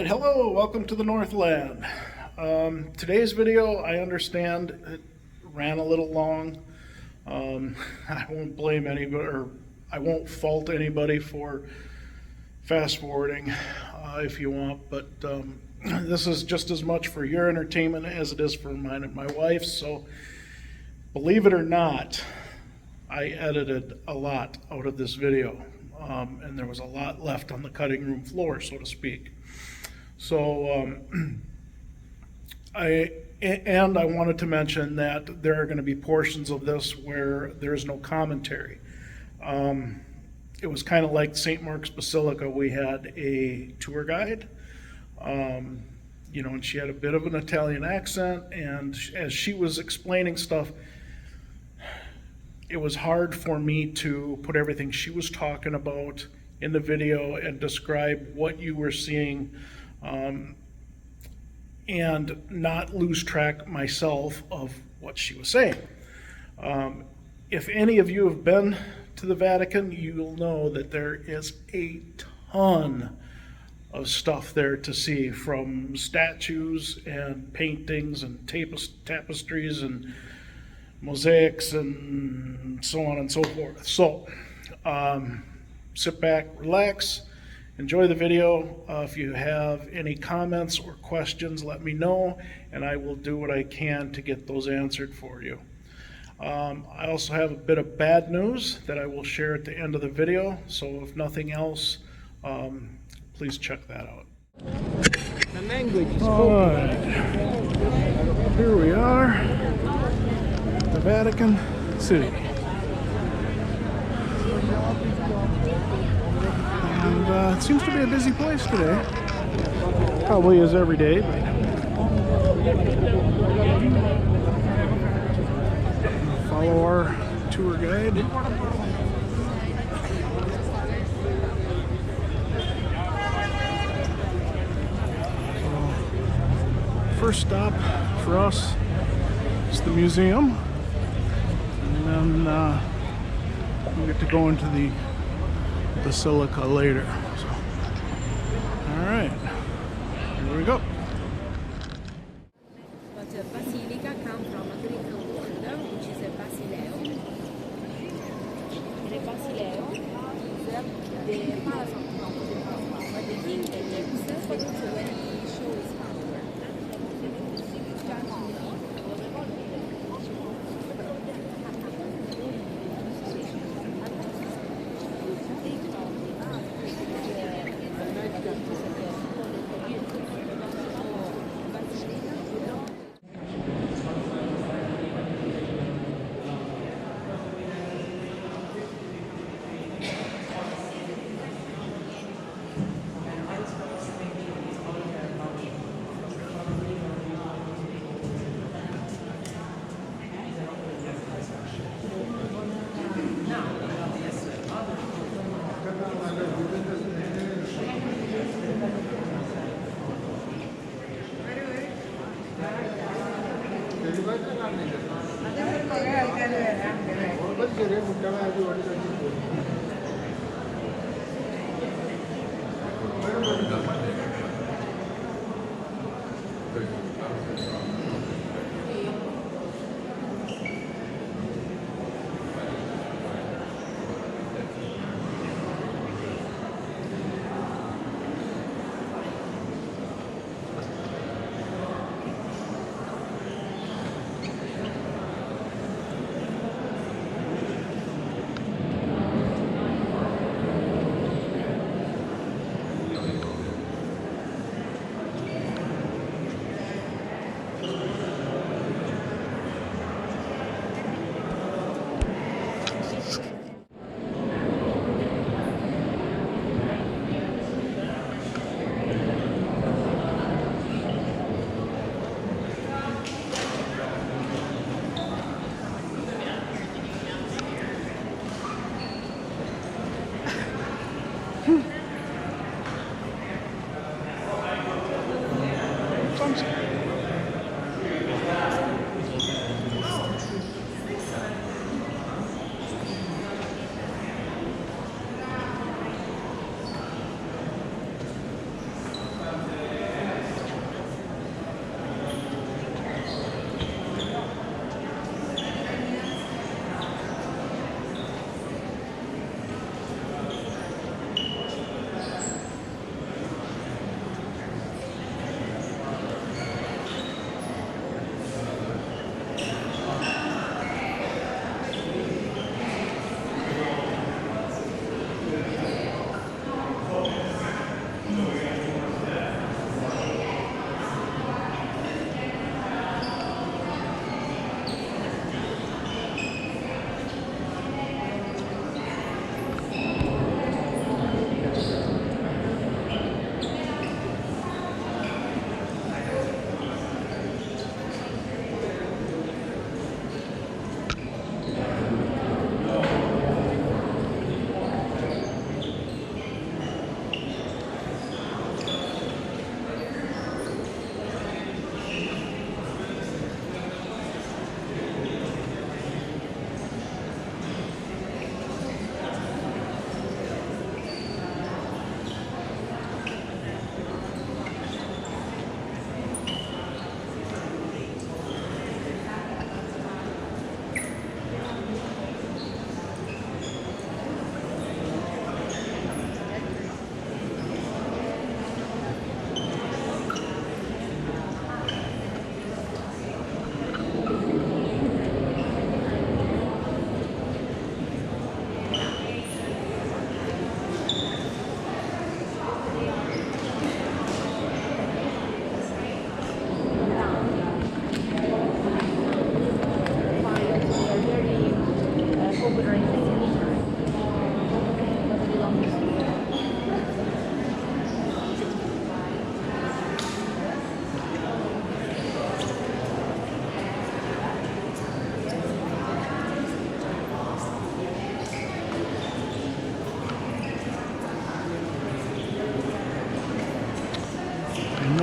Alright, hello, welcome to the Northland. Today's video, I understand it ran a little long. I won't blame anybody, or I won't fault anybody for fast forwarding if you want, but this is just as much for your entertainment as it is for mine and my wife's, so believe it or not, I edited a lot out of this video, and there was a lot left on the cutting room floor, so to speak. So I wanted to mention that there are going to be portions of this where there's no commentary. It was kind of like St. Mark's Basilica. We had a tour guide, and she had a bit of an Italian accent, and as she was explaining stuff, it was hard for me to put everything she was talking about in the video and describe what you were seeing, and not lose track myself of what she was saying. If any of you have been to the Vatican, you'll know that there is a ton of stuff there to see, from statues and paintings and tapestries and mosaics and so on and so forth. So sit back, relax, enjoy the video. If you have any comments or questions, let me know, and I will do what I can to get those answered for you. I also have a bit of bad news that I will share at the end of the video, so if nothing else, please check that out. Alright, here we are, the Vatican City. And it seems to be a busy place today. Probably is every day, but follow our tour guide. So, first stop for us is the museum, and then we'll get to go into the Basilica later. So, all right, here we go. But basilica comes from a Greek word which is a basileo. The basileo is the paragon of the Papa, but the king uses when he shows his power.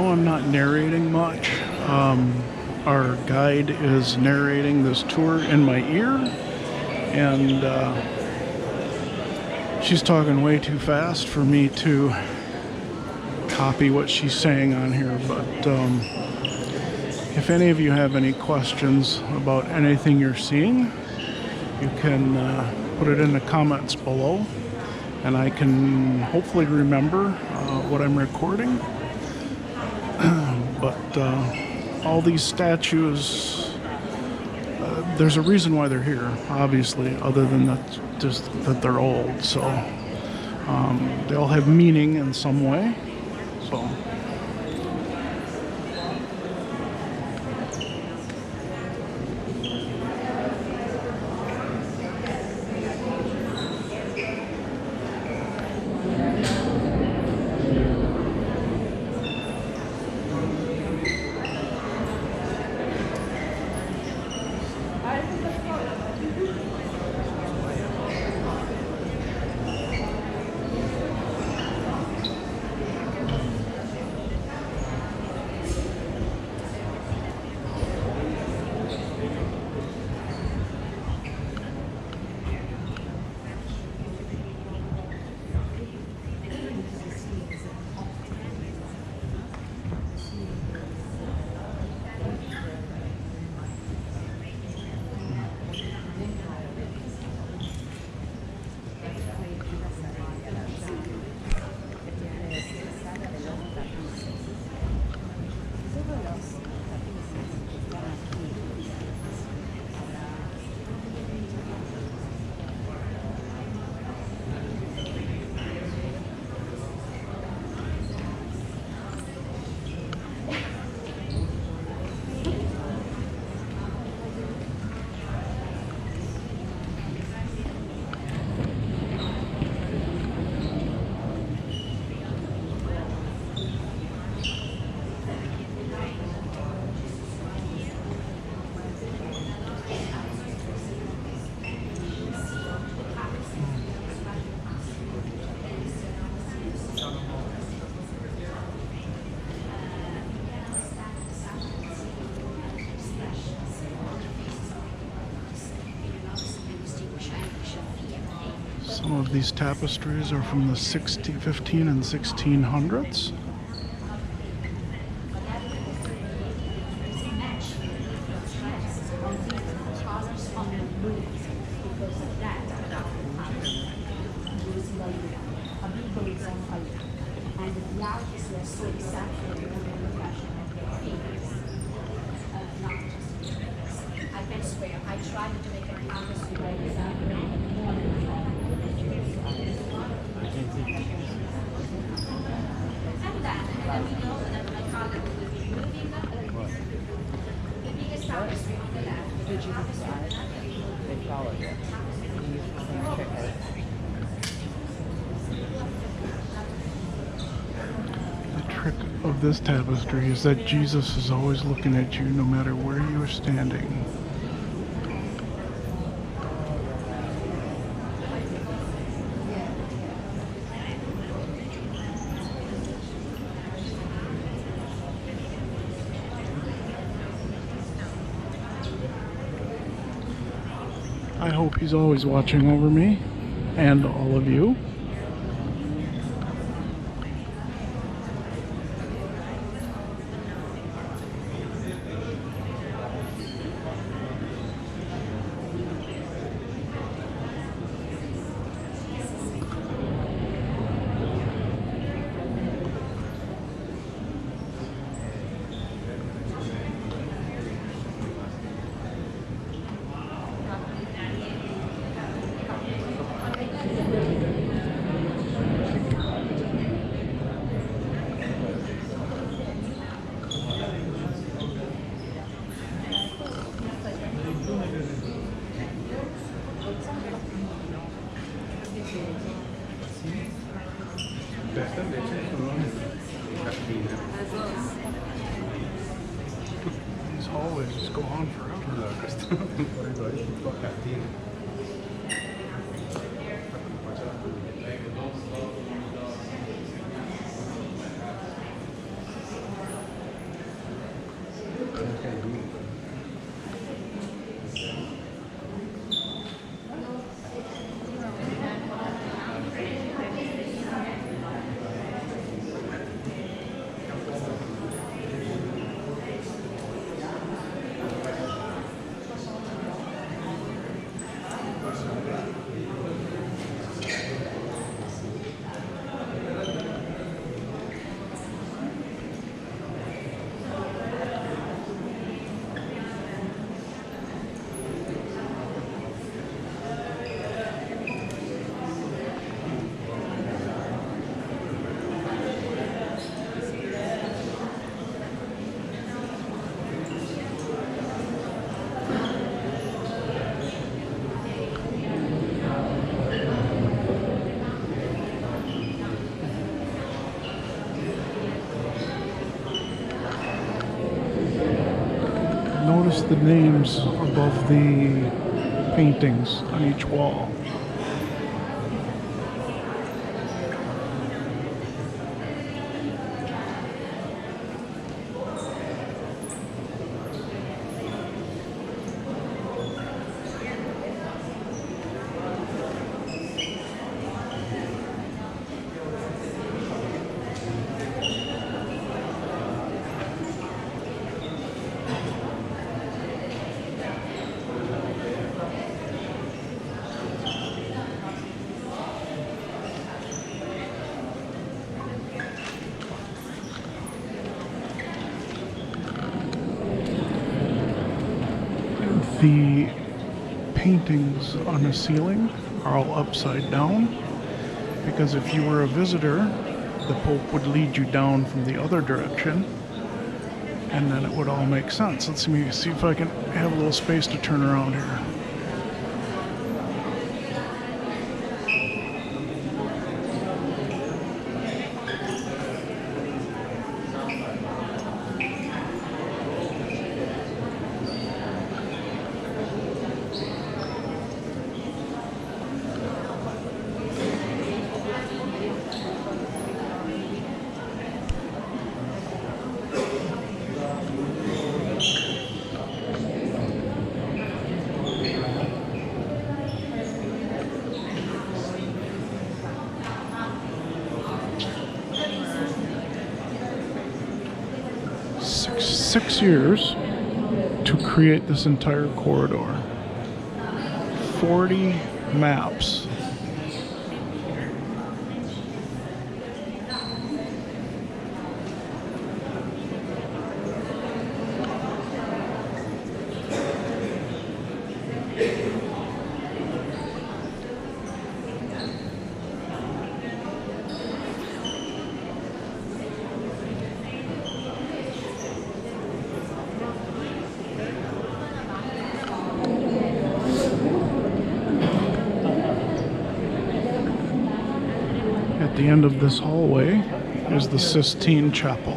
know I'm not narrating much. Our guide is narrating this tour in my ear, and she's talking way too fast for me to copy what she's saying on here. But if any of you have any questions about anything you're seeing, you can put it in the comments below, and I can hopefully remember what I'm recording. But all these statues, there's a reason why they're here, obviously, other than that, just that they're old. So they all have meaning in some way. So. Some of these tapestries are from the 15 and 1600s. The trick of this tapestry is that Jesus is always looking at you no matter where you are standing. I hope he's always watching over me and all of you. These hallways just go on forever. notice the names above the paintings on each wall. The paintings on the ceiling are all upside down because if you were a visitor, the Pope would lead you down from the other direction and then it would all make sense. Let's see if I can have a little space to turn around here. Six years to create this entire corridor. 40 maps. At the end of this hallway is the Sistine Chapel.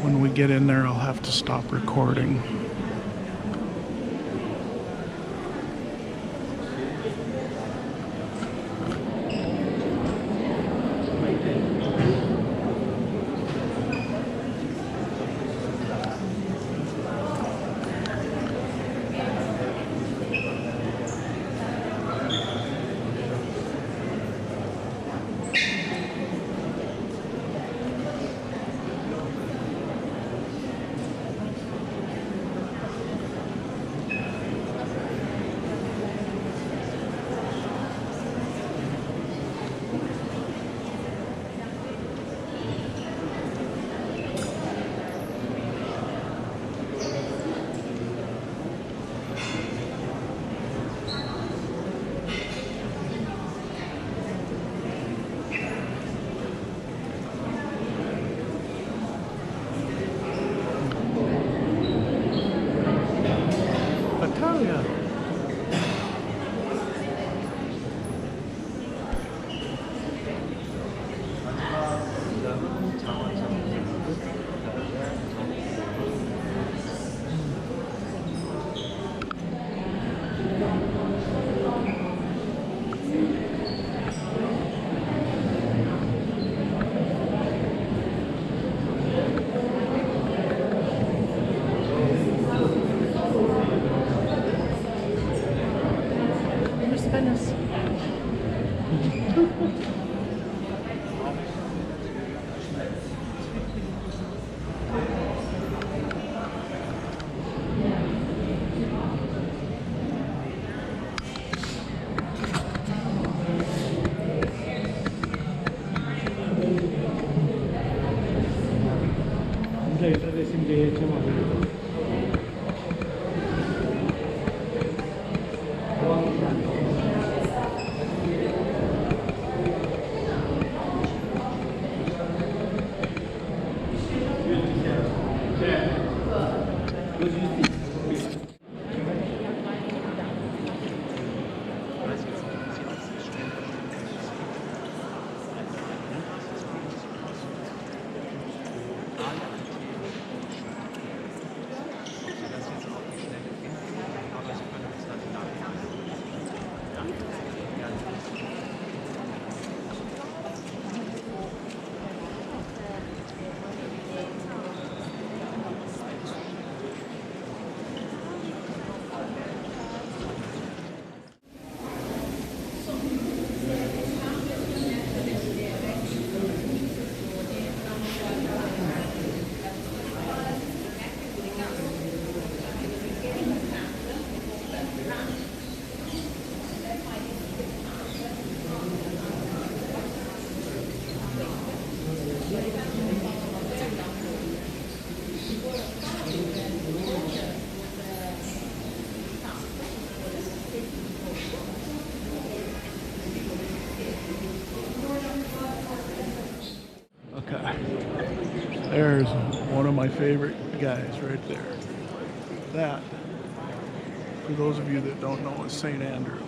When we get in there, I'll have to stop recording. There's one of my favorite guys right there. That, for those of you that don't know, is St. Andrew.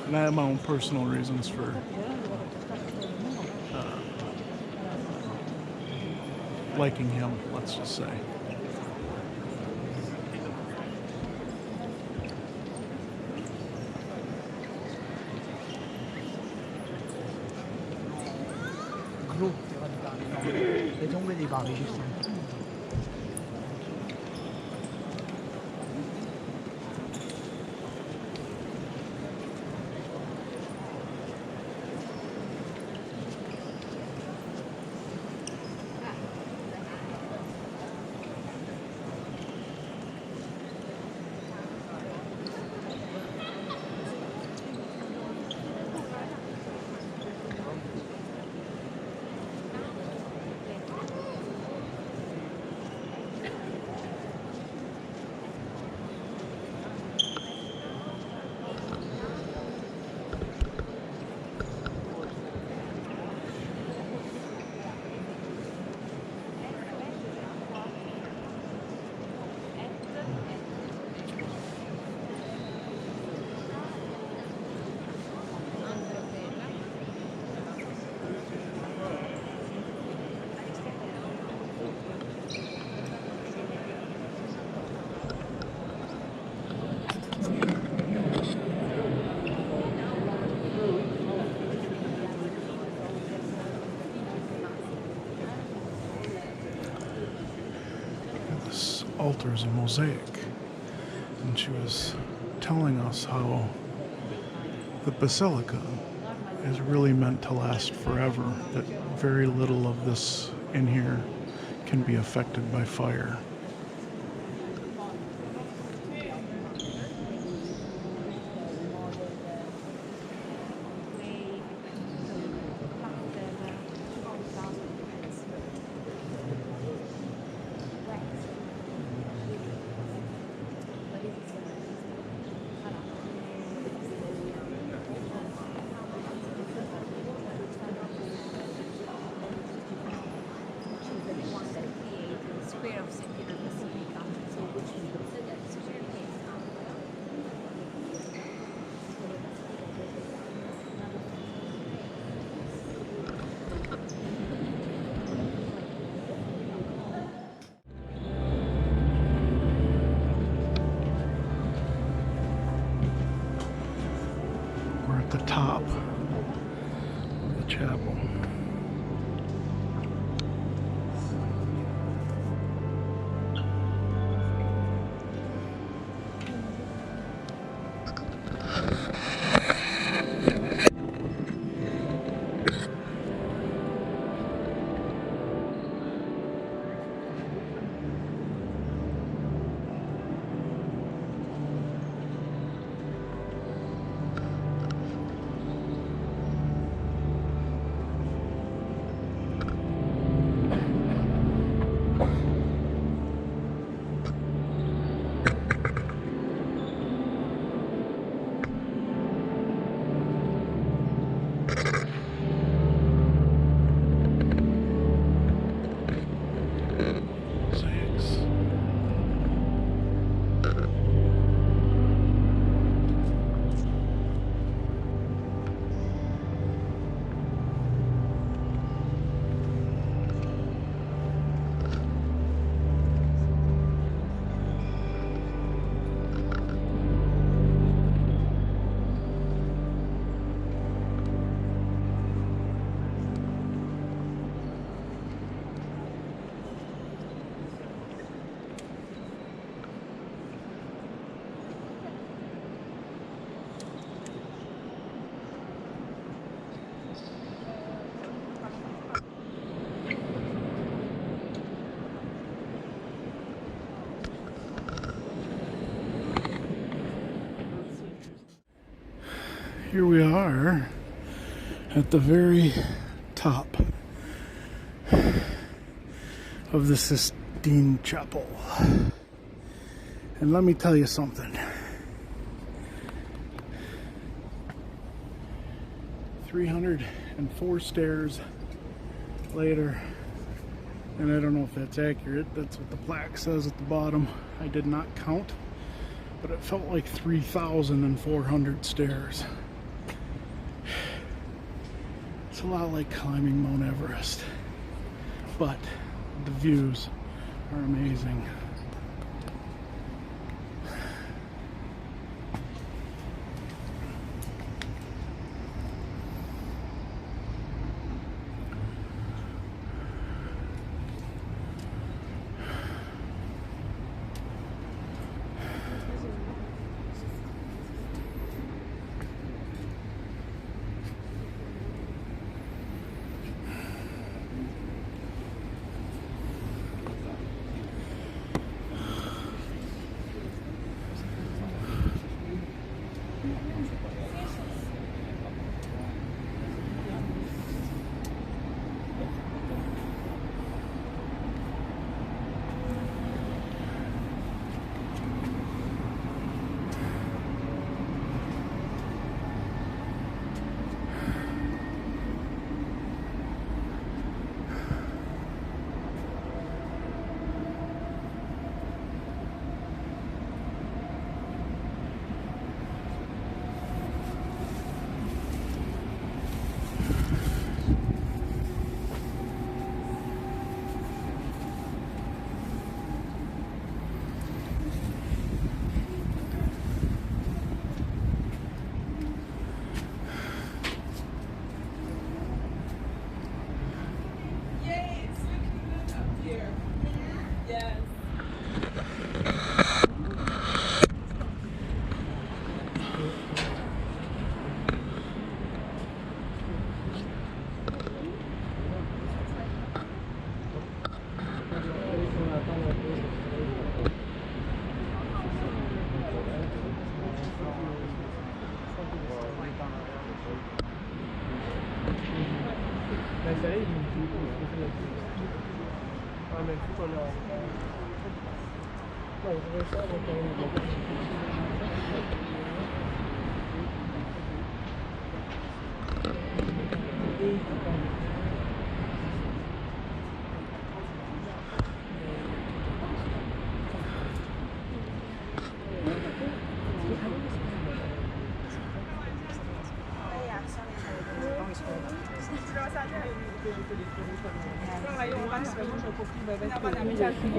And I have my own personal reasons for liking him, let's just say. This altar is a mosaic, and she was telling us how the basilica is really meant to last forever, that very little of this in here can be affected by fire. We're at the top of the chapel. Here we are at the very top of the Sistine Chapel. And let me tell you something. 304 stairs later, and I don't know if that's accurate. That's what the plaque says at the bottom. I did not count, but it felt like 3,400 stairs. It's a lot like climbing Mount Everest, but the views are amazing.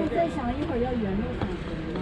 我在想一会儿要原路返回吗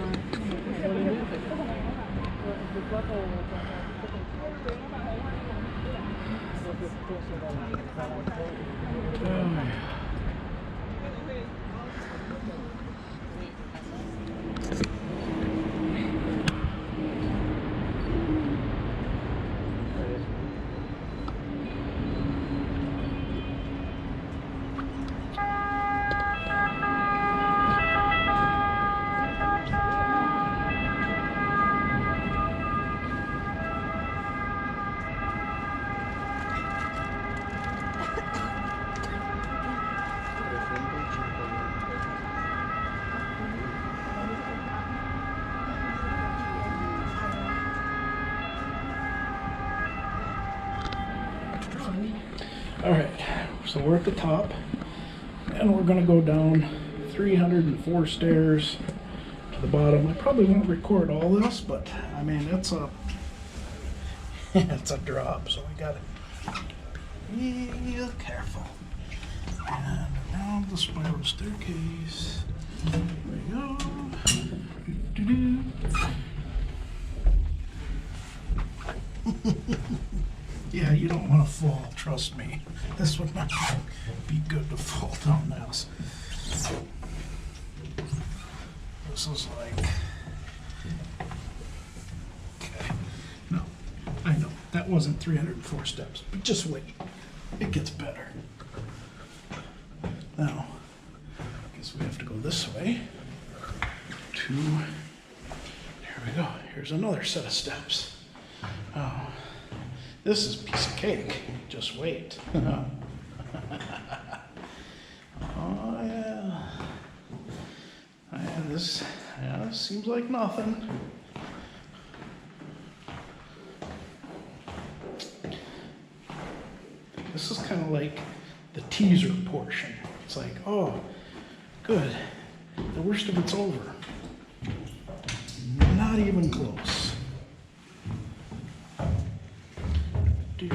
？All right, so we're at the top, and we're gonna go down 304 stairs to the bottom. I probably won't record all this, but I mean, it's a it's a drop, so we gotta be real careful. And down the spiral staircase. There we go. Doo-doo-doo. Yeah, you don't want to fall, trust me. This would not be good to fall down this. This is like... Okay. No, I know, that wasn't 304 steps, but just wait. It gets better. Now, I guess we have to go this way to... Here we go. Here's another set of steps. Oh. This is a piece of cake. Just wait. Oh, yeah. This seems like nothing. This is kind of like the teaser portion. It's like, oh, good. The worst of it's over. Not even close. Do.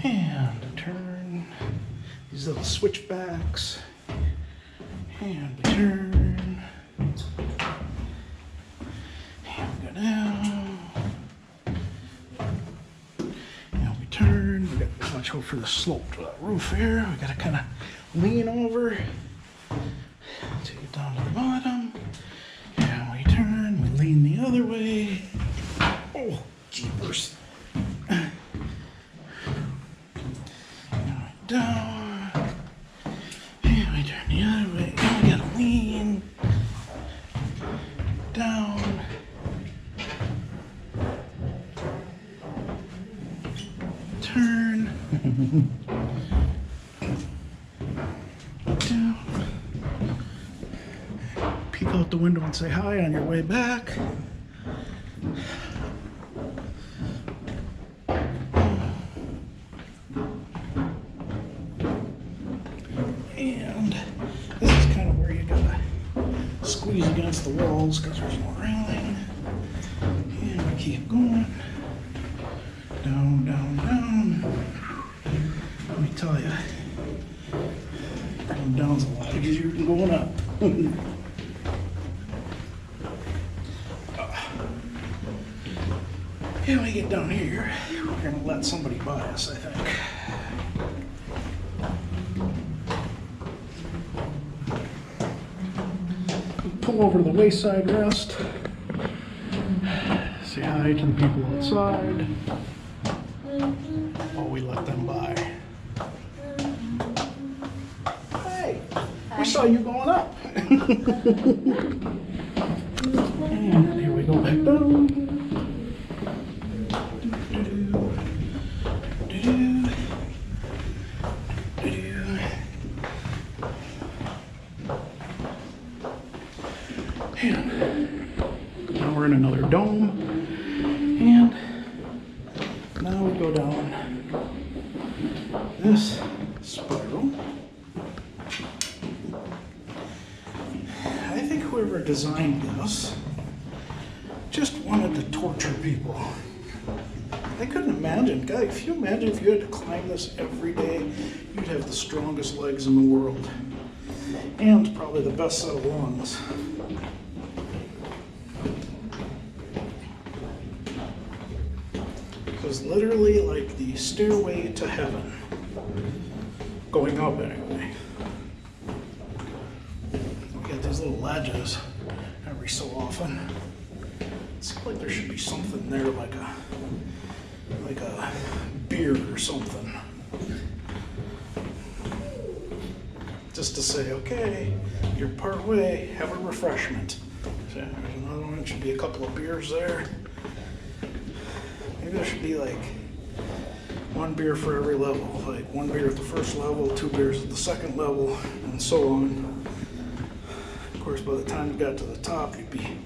And a turn. These little switchbacks. And we turn. And we go down. And we turn. We got to watch out for the slope to the roof here. We got to kind of lean over. Take it down to the bottom. And we turn. We lean the other way. Oh, jeepers. And we down. And we turn the other way. And we got to lean. Down. Turn. Down. Peek out the window and say hi on your way back. And this is kind of where you gotta squeeze against the walls because there's no railing. And we keep going. Down, down, down. Let me tell you, going down's a lot easier than going up. Yeah, when we get down here, we're gonna let somebody by us, I think. Pull over to the wayside rest. Say hi to the people outside. While we let them by. Hey, we saw you going up. And here we go back down. And now we're in another dome, and now we go down this spiral. I think whoever designed this just wanted to torture people. I couldn't imagine, guys, if you imagine if you had to climb this every day, you'd have the strongest legs in the world. And probably the best set of lungs. It was literally like the stairway to heaven. Going up anyway. We got these little ledges every so often. It seems like there should be something there like a beer or something. Just to say, okay, you're part way, have a refreshment. So there's another one, it should be a couple of beers there. Maybe there should be like one beer for every level, like one beer at the first level, 2 beers at the second level, and so on. Of course, by the time you got to the top, you'd be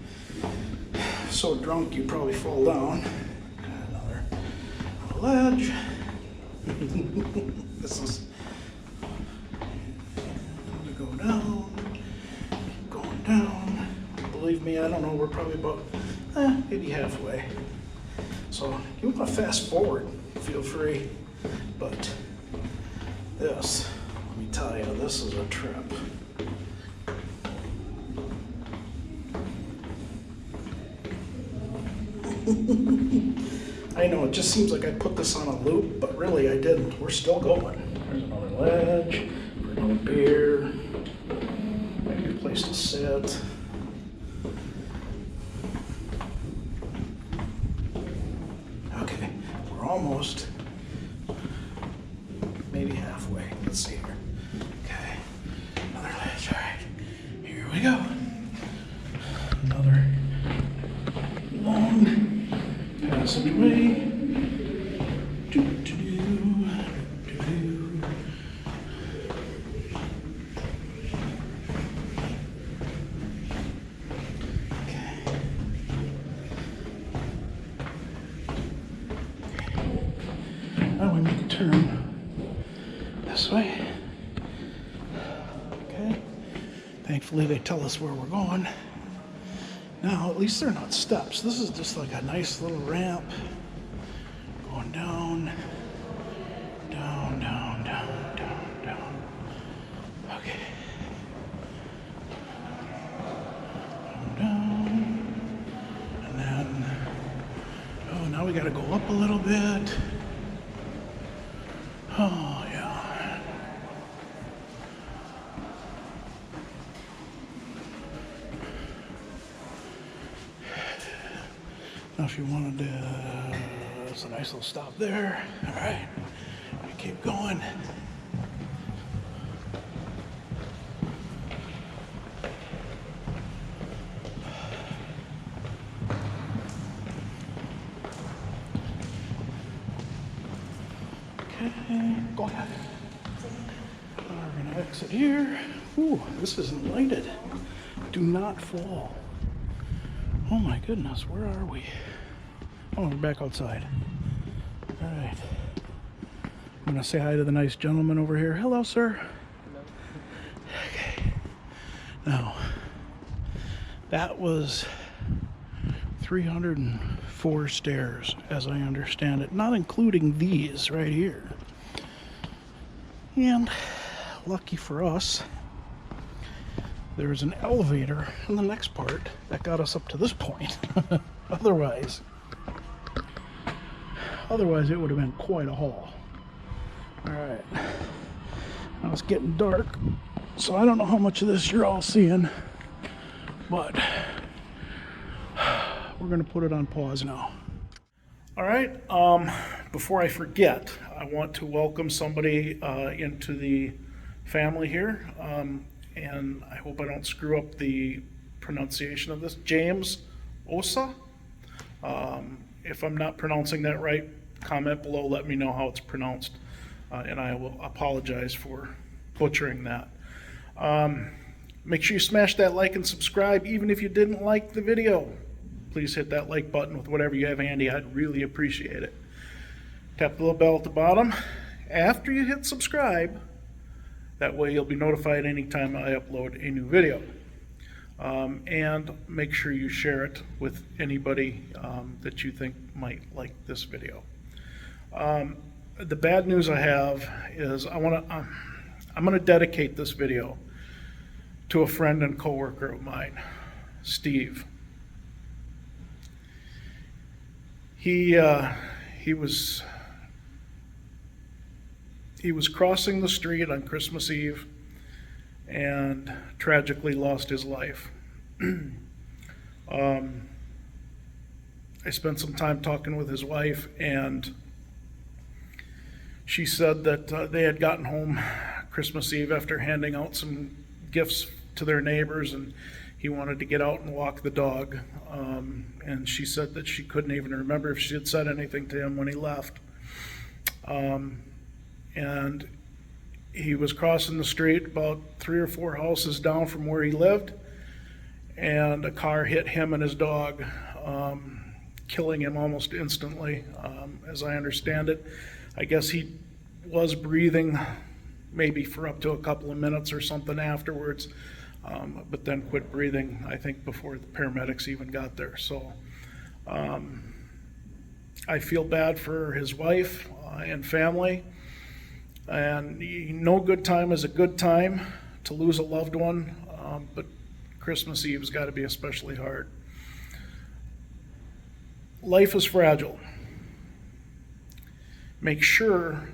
so drunk you'd probably fall down. Another ledge. This is go down, going down. Believe me, I don't know, we're probably about maybe halfway. So if you want to fast forward, feel free. But this, let me tell you, this is a trip. I know, it just seems like I put this on a loop, but really I didn't. We're still going. There's another ledge, another beer, maybe a place to sit. Okay, we're almost maybe halfway. Let's see here. Okay, another ledge. All right, here we go. Another long passageway. this way. Okay. Thankfully, they tell us where we're going. Now, at least they're not steps. This is just like a nice little ramp going down, down, down, down, down, down. Okay. Down. And then, oh, now we got to go up a little bit. Oh, yeah. Now, if you wanted to, it's a nice little stop there. All right, we keep going. Okay, go ahead. We're gonna exit here. Ooh, this isn't lighted. Do not fall. Oh my goodness, where are we? Oh, we're back outside. All right. I'm gonna say hi to the nice gentleman over here. Hello, sir. Hello. Okay. Now, that was 304 stairs, as I understand it, not including these right here. And lucky for us, there's an elevator in the next part that got us up to this point. Otherwise it would have been quite a haul. All right, now it's getting dark, so I don't know how much of this you're all seeing, but we're gonna put it on pause now. All right, before I forget, I want to welcome somebody into the family here, and I hope I don't screw up the pronunciation of this. James Osa. If I'm not pronouncing that right, comment below, let me know how it's pronounced, and I will apologize for butchering that. Make sure you smash that like and subscribe, even if you didn't like the video. Please hit that like button with whatever you have handy. I'd really appreciate it. Tap the little bell at the bottom after you hit subscribe. That way you'll be notified anytime I upload a new video. And make sure you share it with anybody that you think might like this video. The bad news I have is I'm gonna dedicate this video to a friend and coworker of mine, Steve. He was crossing the street on Christmas Eve and tragically lost his life. I spent some time talking with his wife, and she said that they had gotten home Christmas Eve after handing out some gifts to their neighbors, and he wanted to get out and walk the dog. And she said that she couldn't even remember if she had said anything to him when he left. And he was crossing the street about 3 or 4 houses down from where he lived, and a car hit him and his dog, killing him almost instantly. As I understand it, I guess he was breathing maybe for up to a couple of minutes or something afterwards, but then quit breathing, I think, before the paramedics even got there. So I feel bad for his wife and family. And no good time is a good time to lose a loved one, but Christmas Eve's got to be especially hard. Life is fragile. Make sure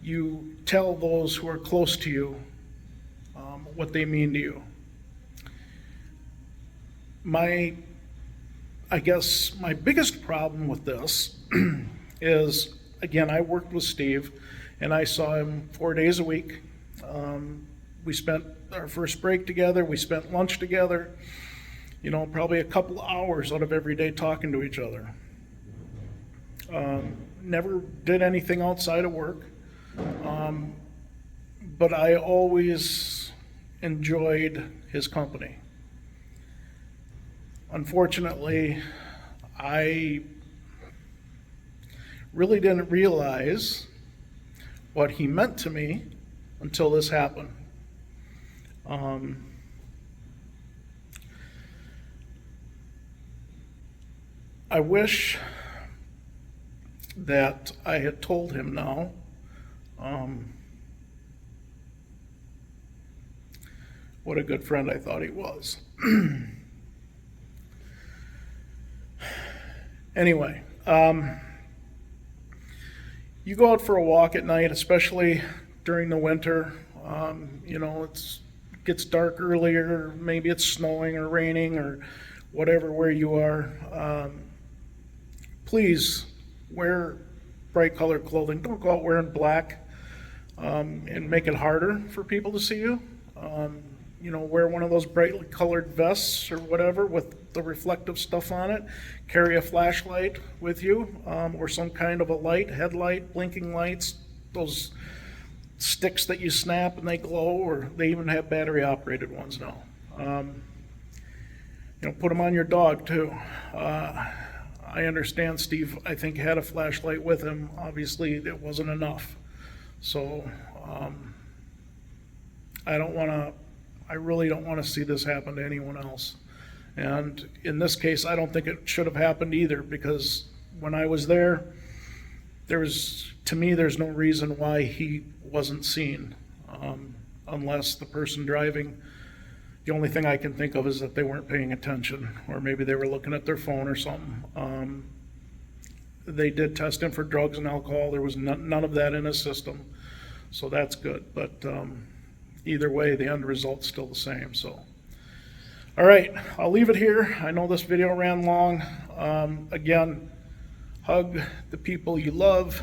you tell those who are close to you what they mean to you. I guess my biggest problem with this is, again, I worked with Steve, and I saw him 4 days a week. We spent our first break together. We spent lunch together. You know, probably a couple hours out of every day talking to each other. Never did anything outside of work. But I always enjoyed his company. Unfortunately, I really didn't realize what he meant to me until this happened. I wish that I had told him now. What a good friend I thought he was. Anyway, you go out for a walk at night, especially during the winter. You know, it gets dark earlier, maybe it's snowing or raining or whatever where you are. Please wear bright colored clothing. Don't go out wearing black and make it harder for people to see you. You know, wear one of those brightly colored vests or whatever with the reflective stuff on it. Carry a flashlight with you, or some kind of a light, headlight, blinking lights, those sticks that you snap and they glow, or they even have battery operated ones now. You know, put them on your dog too. I understand Steve, I think, had a flashlight with him. Obviously, it wasn't enough. So, I really don't want to see this happen to anyone else. And in this case, I don't think it should have happened either, because when I was there, to me, there's no reason why he wasn't seen, unless the person driving, the only thing I can think of is that they weren't paying attention, or maybe they were looking at their phone or something. They did test him for drugs and alcohol. There was none of that in his system, so that's good. But either way, the end result's still the same. So, all right, I'll leave it here. I know this video ran long. Again, hug the people you love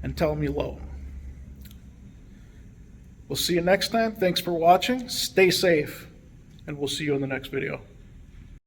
and tell them you love them. We'll see you next time. Thanks for watching. Stay safe, and we'll see you in the next video.